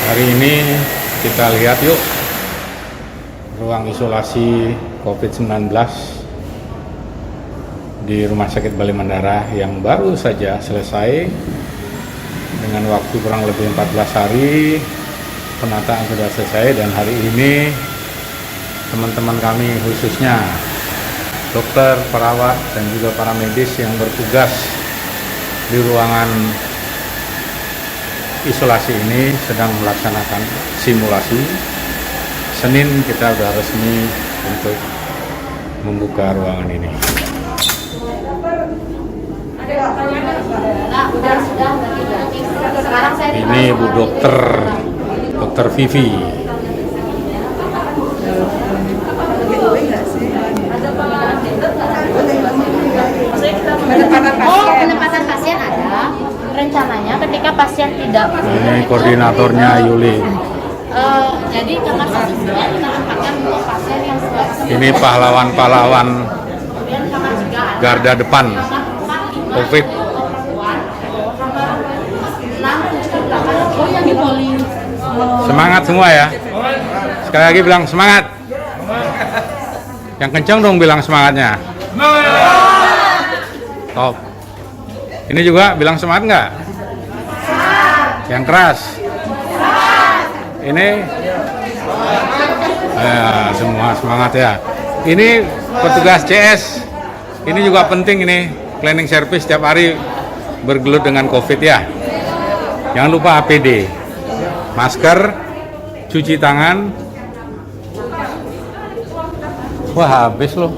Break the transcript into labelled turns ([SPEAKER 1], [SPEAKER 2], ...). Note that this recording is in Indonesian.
[SPEAKER 1] Hari ini kita lihat yuk ruang isolasi COVID-19 di Rumah Sakit Bali Mandara yang baru saja selesai dengan waktu kurang lebih 14 hari. Penataan sudah selesai dan hari ini teman-teman kami khususnya dokter, perawat, dan juga para medis yang bertugas di ruangan isolasi ini sedang melaksanakan simulasi. Senin kita sudah resmi untuk membuka ruangan ini. Ini Bu Dokter Vivi.
[SPEAKER 2] Penempatan pasien ada. Rencananya ketika pasien tidak
[SPEAKER 1] Ini koordinatornya Yuli.
[SPEAKER 2] jadi kamar selanjutnya kita tempatkan untuk pasien yang
[SPEAKER 1] Ini pahlawan-pahlawan garda depan COVID. Semangat semua ya. Sekali lagi bilang semangat. Yang kencang dong bilang semangatnya. Top. Ini juga bilang semangat nggak? Yang keras. Ini ya, semua semangat ya. Ini petugas CS. Ini juga penting ini cleaning service setiap hari bergelut dengan COVID ya. Jangan lupa APD, masker, cuci tangan. Wah, habis loh.